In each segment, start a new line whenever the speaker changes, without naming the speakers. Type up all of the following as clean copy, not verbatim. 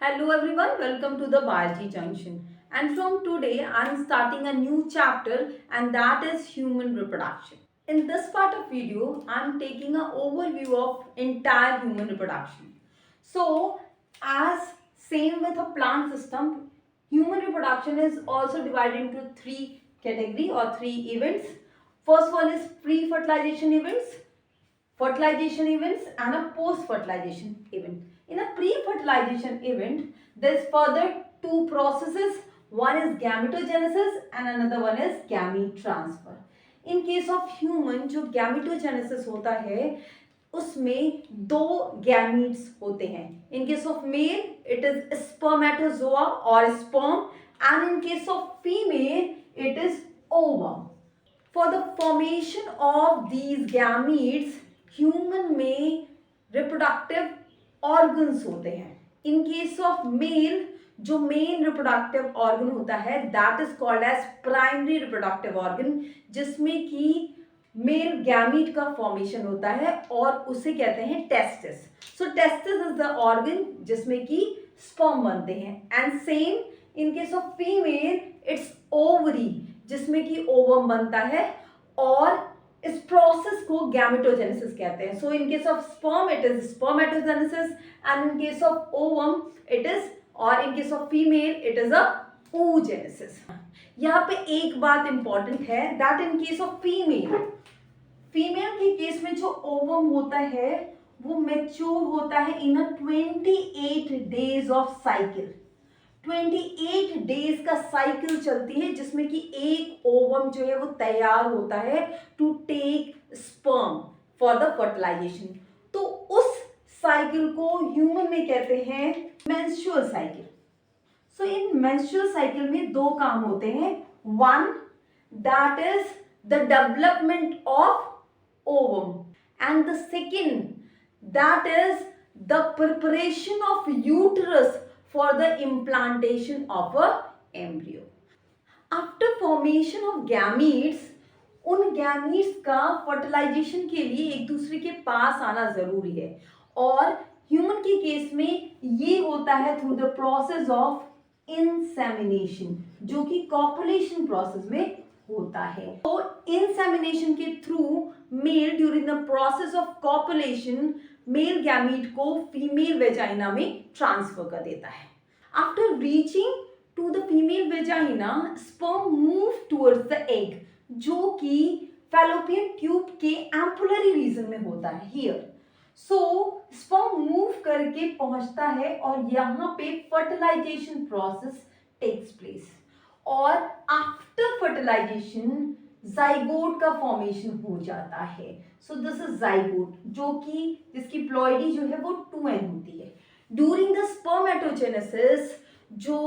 Hello everyone, welcome to the Biology Junction. And from today, I am starting a new chapter and that is human reproduction. In this part of video, I am taking an overview of entire human reproduction. So, as same with a plant system, human reproduction is also divided into three category or three events. First one is pre-fertilization events, fertilization events and a post-fertilization event. In a pre-fertilization event, there's further two processes. One is gametogenesis and another one is gamete transfer. In case of human, जो gametogenesis होता है उसमें दो gametes होते हैं. In case of male, it is spermatozoa or sperm, and in case of female, it is ovum. For the formation of these gametes, human में reproductive organs होते हैं. इन केस ऑफ मेल, जो main reproductive organ होता है that is called as primary reproductive organ, जिसमें कि male gamete का formation होता है और उसे कहते हैं testis. So testis is the organ जिसमें कि स्पर्म बनते हैं. And same in case of female it's ovary, जिसमें कि ओवम बनता है और इस प्रोसेस को गैमेटोजेनेसिस कहते हैं. So in case of sperm it is spermatogenesis and in case of ovum it is, और in case of female it is a oogenesis. यहाँ पे एक बात इंपॉर्टेंट है that in case of female, female के case में जो ovum होता है वो मैच्योर होता है in a 28 days of cycle. 28 days का साइकिल चलती है जिसमें कि एक ओवम जो है वो तैयार होता है to take sperm for the fertilisation. तो उस साइकिल को ह्यूमन में कहते हैं menstrual cycle. So in menstrual cycle में दो काम होते हैं. One, that is the development of ovum and the second, that is the preparation of uterus for the implantation of a embryo. After formation of gametes, उन gametes का fertilization के लिए एक दूसरे के पास आना जरूरी है, और ह्यूमन के केस में ये होता है through the process of insemination, जो कि कॉपुलेशन प्रोसेस में होता है. तो इंसेमिनेशन के through male during the process of copulation male gamete को फीमेल वेजाइना में ट्रांसफर कर देता है. After reaching to the female vagina, sperm move towards the egg, जो कि फैलोपियन ट्यूब के एम्पुलरी रीजन में होता है हियर. सो स्पर्म मूव करके पहुंचता है और यहाँ पे फर्टिलाइजेशन प्रोसेस टेक्स प्लेस, और आफ्टर फर्टिलाइजेशन जाइगोट का फॉर्मेशन हो जाता है. सो दिस इज जाइगोट, जो कि जिसकी प्लॉइडी जो है वो 2n होती है. ड्यूरिंग द स्पर्मेटोजेनेसिस जो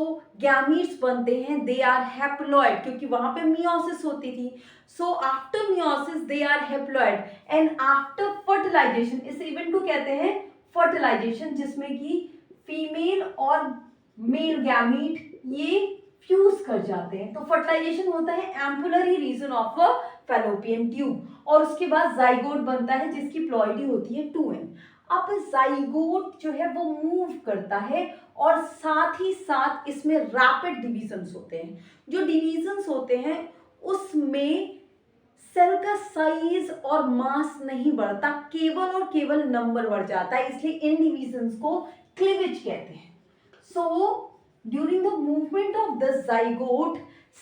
गैमीट्स बनते हैं दे आर हैप्लॉइड, क्योंकि वहां पे मियोसिस होती थी. So after meiosis they are haploid and after fertilisation, इस इवेंट को कहते हैं फर्टिलाइजेशन, जिसमें कि फीमेल और मेल गैमीट ये फ्यूज कर जाते हैं. तो फर्टिलाइजेशन होता है ampullary region of a fallopian tube, और उसके बाद जाइगोट बनता है जिसकी प्लॉइडी होती है 2n. अब जाइगोट जो है वो मूव करता है और साथ ही साथ इसमें रैपिड डिवीजन्स होते हैं. जो डिवीजन्स होते हैं उसमें सेल का साइज और मास नहीं बढ़ता, केवल और केवल नंबर बढ़ जाता है, इसलिए इन डिवीजन्स को क्लीवेज कहते हैं. So during the movement of the zygote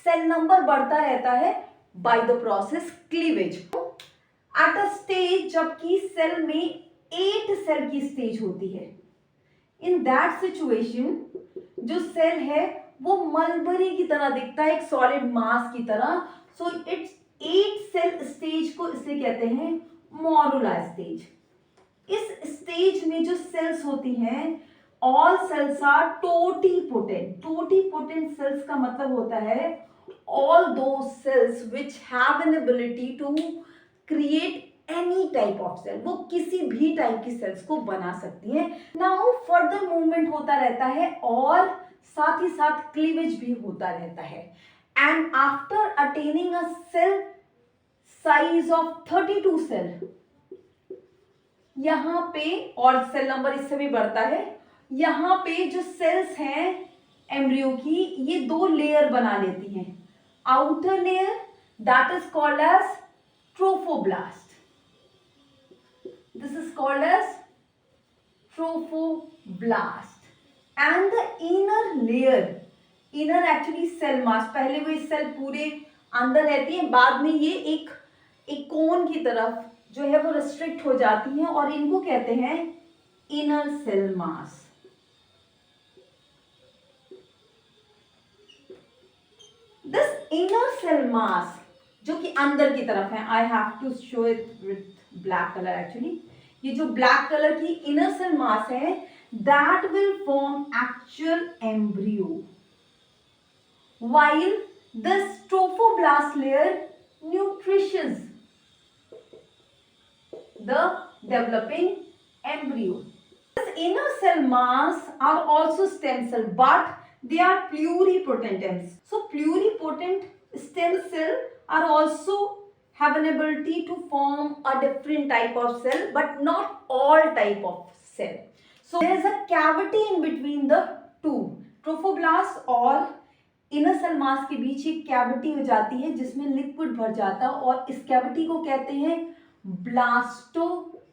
cell number बढ़ता रहता है by the process cleavage. At a stage जबकि सेल में 8 सेल की स्टेज होती है, इन दैट सिचुएशन जो सेल है वो मलबरी की तरह दिखता है, एक सॉलिड मास की तरह. सो इट्स 8 सेल स्टेज को इसलिए कहते हैं मॉरुला स्टेज. इस स्टेज में जो सेल्स होती हैं all cells are totipotent. Totipotent cells का मतलब होता है all those cells which have an ability to create any type of cell. वो किसी भी टाइप की सेल्स को बना सकती हैं. Now further movement होता रहता है और साथ ही साथ क्लीवेज भी होता रहता है. And after attaining a cell size of 32 cell, यहाँ पे और सेल नंबर इससे भी बढ़ता है, यहाँ पे जो सेल्स हैं एम्ब्रियो की, ये दो लेयर बना लेती हैं. Outer layer that is called as trophoblast. This is called as trophoblast. And the inner layer, inner actually cell mass, पहले वो सेल पूरे अंदर रहती है, बाद में ये एक कोन की तरफ जो है वो रिस्ट्रिक्ट हो जाती हैं और इनको कहते हैं inner cell mass. This inner cell mass जो कि अंदर की तरफ है, I have to show it with black colour actually. ये जो ब्लैक कलर की इनर सेल मास है that will form actual embryo, while this trophoblast layer nourishes the developing embryo. This inner cell mass are also stem cell, but they are pluripotents. So pluripotent stem cell are also have an ability to form a different type of cell, but not all type of cell. So there is a cavity in between the two, trophoblast और inner cell मास के बीच एक cavity हो जाती है जिसमें liquid भर जाता है और इस कैविटी को कहते हैं ब्लास्टोसील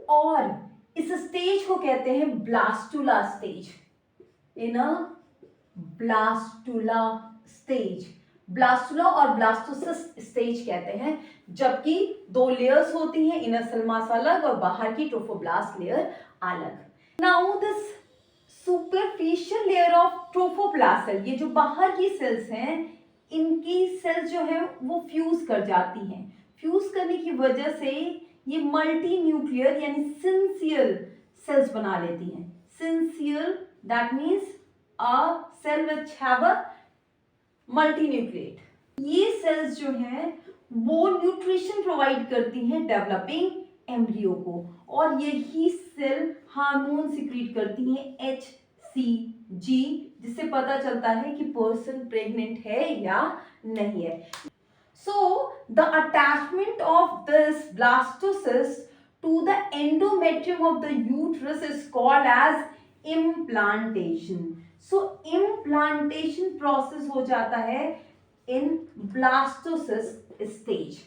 और इस स्टेज को कहते हैं ब्लास्टुला स्टेज. इन अ ब्लास्टुला स्टेज, ब्लास्टुला और ब्लास्टोसिस्ट स्टेज कहते हैं, जबकि दो लेयर्स होती हैं, इनर सेल मास अलग और बाहर की ट्रोफोब्लास्ट लेयर अलग. Now this superficial layer of trophoblast cell, ये जो बाहर की सेल्स हैं इनकी सेल्स जो है वो फ्यूज कर जाती हैं. फ्यूज करने की वजह से ये मल्टी न्यूक्लियर यानी सिंसियल सेल्स बना लेती हैं. Syncytial that means a cell which have a multinucleate. ये सेल्स जो हैं वो न्यूट्रिशन प्रोवाइड करती हैं डेवलपिंग एम्ब्रियो को और यही सेल हार्मोन सिक्रीट करती हैं HCG, जिससे पता चलता है कि पर्सन प्रेग्नेंट है या नहीं है. So the attachment of this blastocyst to the endometrium of the uterus is called as implantation. So implantation process हो जाता है in blastocyst stage.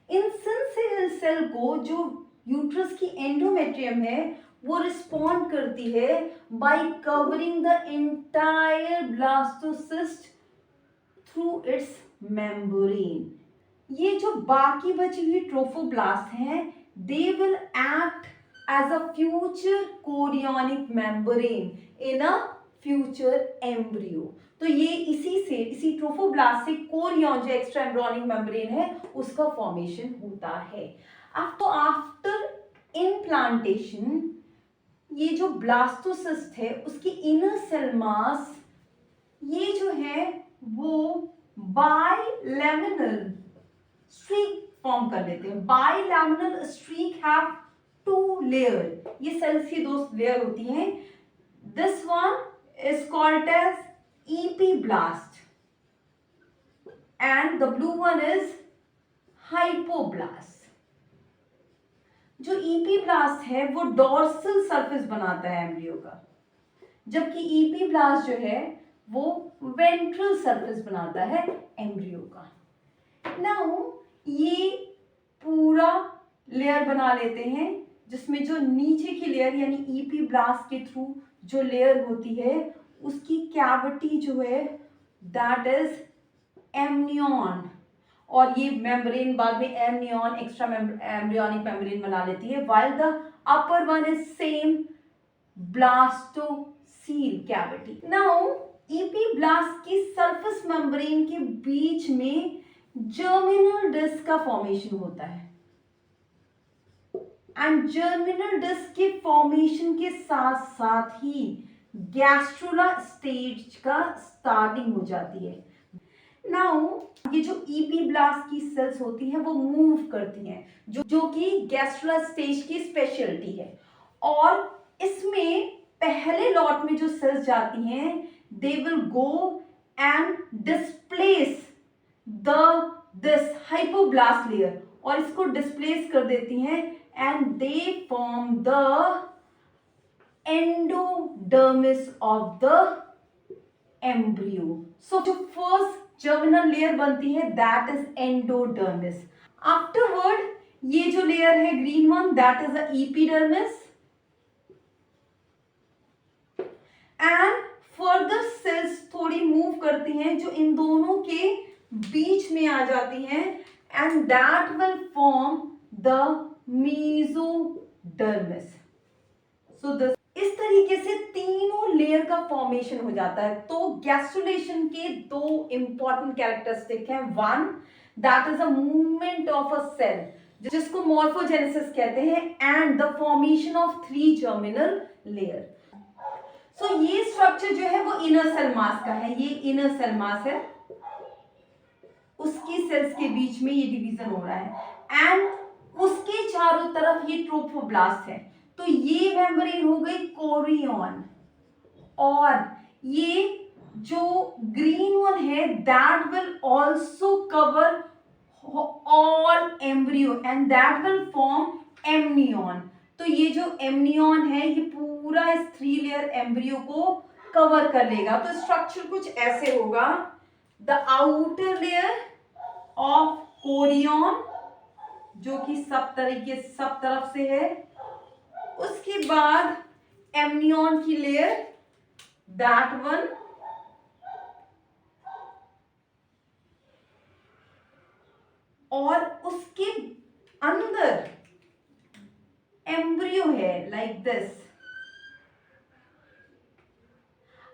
In syncytial cell को जो यूट्रस की एंडोमेट्रियम है वो रिस्पॉन्ड करती है by covering the entire blastocyst through its membrane. ये जो बाकी बची हुई ट्रोफोब्लास्ट हैं they will act as a future chorionic membrane in a future embryo. तो ये इसी ट्रोफोब्लास्ट से कोरियन जो एक्स्ट्रा एम्ब्रियोनिक मेम्ब्रेन है उसका फॉर्मेशन होता है. आफ्टर इम्प्लांटेशन ये जो ब्लास्टोसिस्ट है उसकी इनर सेल मास ये जो है वो बाइलैमिनल स्ट्रीक फॉर्म कर देते हैं. बाइलैमिनल स्ट्रीक हैव टू लेयर, ये सेल्स की दो लेयर होती हैं. This one is called as epiblast and the blue one is hypoblast. जो epiblast है वो डोर्सल सरफेस बनाता है एम्ब्रियो का, जबकि epiblast जो है वो वेंट्रल सरफेस बनाता है एम्ब्रियो का. नाउ ये पूरा लेयर बना लेते हैं जिसमें जो नीचे की लेयर यानी epiblast के थ्रू जो लेयर होती है उसकी कैविटी जो है दैट इज एम्नियन और ये मेम्ब्रेन बाद में एम्नियन एक्स्ट्रा एम्ब्रियोनिक मेम्ब्रेन बना लेती है. While the upper one is same blastocoel cavity. Now epiblast की सरफेस मेम्ब्रेन के बीच में जर्मिनल डिस्क का फॉर्मेशन होता है एंड जर्मिनल डिस्क के फॉर्मेशन के साथ साथ ही गैस्ट्रुला स्टेज का स्टार्टिंग हो जाती है. नाउ ये जो epiblast की सेल्स होती हैं वो मूव करती हैं जो कि गैस्ट्रुला स्टेज की स्पेशलिटी है और इसमें पहले लॉट में जो सेल्स जाती हैं they will go and displace this hypoblast layer और इसको डिस्प्लेस कर देती हैं and they form the endodermis of the embryo. So जो फर्स्ट जर्मिनल लेयर बनती है दैट इज एंडोडर्मिस. आफ्टरवर्ड ये जो लेयर है green one that is the epidermis. And further cells थोड़ी मूव करती हैं जो इन दोनों के बीच में आ जाती हैं and that will form the mesodermis. So this इस तरीके से तीनों लेयर का फॉर्मेशन हो जाता है. तो गैस्ट्रुलेशन के दो इंपॉर्टेंट कैरेक्टरिस्टिक हैं. One that is a movement of a cell जिसको मॉर्फोजेनेसिस कहते हैं and the formation of 3 germinal layer. So ये स्ट्रक्चर जो है वो इनर सेल मास का है. ये इनर सेल मास है, उसकी सेल्स के बीच में ये डिवीजन हो रहा है एंड उसके चारों तरफ ये ट्रोफोब्लास्ट है. तो ये मेम्ब्रेन हो गई कोरियन और ये जो ग्रीन वन है that will also cover all embryo and that will form amnion. तो ये जो एमनियन है ये पूरा इस 3 लेयर एम्ब्रियो को कवर कर लेगा. तो स्ट्रक्चर कुछ ऐसे होगा. The outer layer of Korean जो कि सब तरफ से है. उसके बाद एमनियन की लेयर दैट वन और उसके अंदर एम्ब्रियो है लाइक दिस.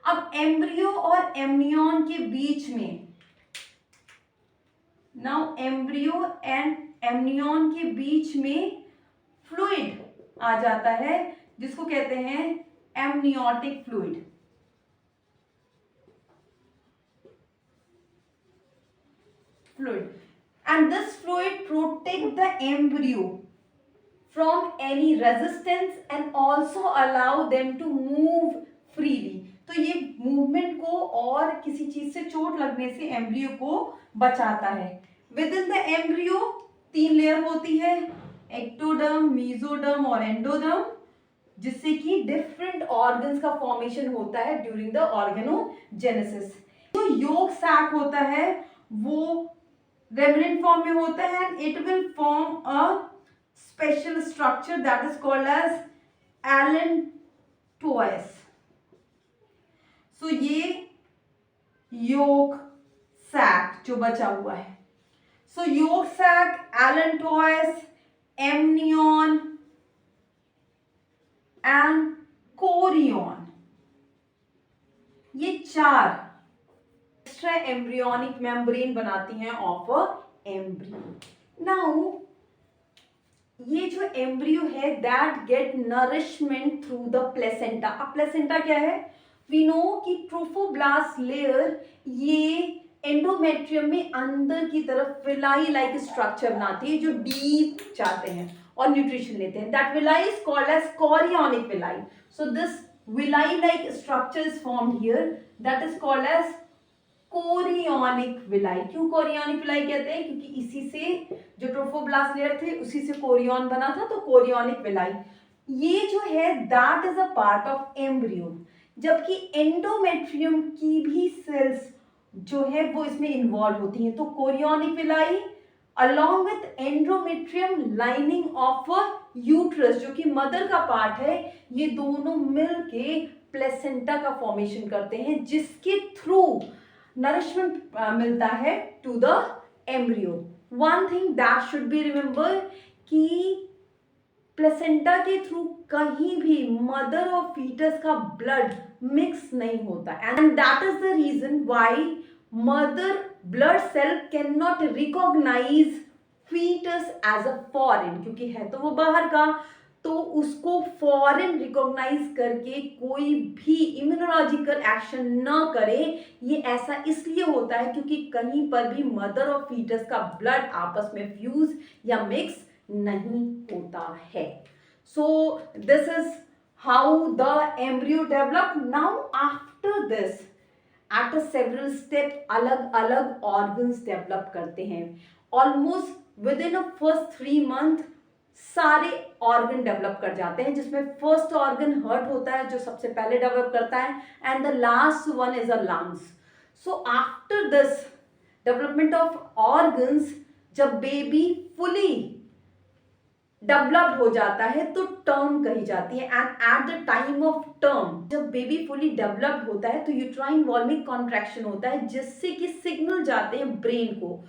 अब एम्ब्रियो और एमनियन के बीच में नाउ एम्ब्रियो एंड एमनियन के बीच में फ्लूइड आ जाता है जिसको कहते हैं amniotic fluid. And this fluid protect the embryo from any resistance and also allow them to move freely. तो ये मूवमेंट को और किसी चीज से चोट लगने से एम्ब्रियो को बचाता है. With in the embryo 3 layer होती है, एक्टोडर्म, मेसोडर्म और एंडोडर्म, जिससे कि डिफरेंट ऑर्गन्स का फॉर्मेशन होता है ड्यूरिंग द ऑर्गेनोजेनेसिस. जो योग सैक होता है वो रेमिनेंट फॉर्म में होता है and it will form a special structure that is called as allantois. So ये योग सैक जो बचा हुआ है. So yolk sac, allantois, amnion and chorion, ये 4 एक्स्ट्रा एम्ब्रियोनिक मेम्ब्रेन बनाती हैं ऑफ अ एम्ब्रियो. नाउ ये जो एम्ब्रियो है that get nourishment through the placenta. अब प्लेसेंटा क्या है? वी नो कि ट्रोफोब्लास्ट लेयर ये एंडोमेट्रियम में अंदर की तरफ विलाई लाइक स्ट्रक्चर बनाती है जो डीप जाते हैं और न्यूट्रिशन लेते हैं. That villi is called as chorionic villi. So this villi like structure is formed here that is called as chorionic villi. क्यों कोरियोनिक विलाई कहते हैं? क्योंकि इसी से जो ट्रोफोब्लास्ट लेयर थे उसी से कोरियन बना था, तो कोरियोनिक विलाई. ये जो है that is a part of embryo, जबकि एंडोमेट्रियम की भी सेल्स जो है वो इसमें इन्वॉल्व होती हैं. तो chorionic villi along with endometrium lining of uterus जो कि मदर का पार्ट है, ये दोनों मिलके प्लेसेंटा का फॉर्मेशन करते हैं जिसके थ्रू नरिशमेंट मिलता है to the embryo. One thing that should be remember कि प्लेसेंटा के थ्रू कहीं भी मदर और फीटस का ब्लड मिक्स नहीं होता and that is the reason why mother blood cell can not recognise foetus as a foreign, क्योंकि है तो वो बाहर का, तो उसको फॉरेन रिकॉग्नाइज करके कोई भी इम्यूनोलॉजिकल एक्शन न करे. ये ऐसा इसलिए होता है क्योंकि कहीं पर भी मदर और फीटस का ब्लड आपस में फ्यूज या मिक्स नहीं होता है. So this is how the embryo develop. Now after this at a several step अलग अलग ऑर्गन्स डेवलप करते हैं. Almost with in a first 3 months सारे ऑर्गन डेवलप कर जाते हैं, जिसमें फर्स्ट ऑर्गन हार्ट होता है जो सबसे पहले डेवलप करता है, and the last one is a lungs. So after this development of organs, जब बेबी फुली डेवलप्ड हो जाता है तो टर्म कही जाती है. And at the time of term, जब बेबी फुली डेवलप्ड होता है तो यूट्राइन वॉल में कॉन्ट्रैक्शन होता है, जिससे कि सिग्नल जाते हैं ब्रेन को,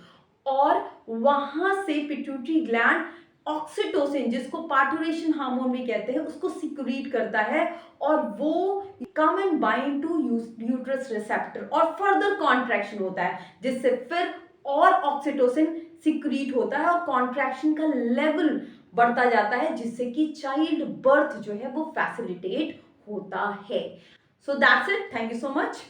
और वहां से पिट्यूटरी ग्लैंड ऑक्सीटोसिन, जिसको पार्टुरेशन हार्मोन भी कहते हैं, उसको सिक्रीट करता है, और वो come and bind to uterus receptor, और फर्दर कॉन्ट्रैक्शन होता है, जिससे फिर और ऑक्सीटोसिन सिक्रीट होता है और कॉन्ट्रैक्शन का लेवल बढ़ता जाता है, जिससे कि चाइल्ड बर्थ जो है वो फैसिलिटेट होता है. So that's it. Thank you so much.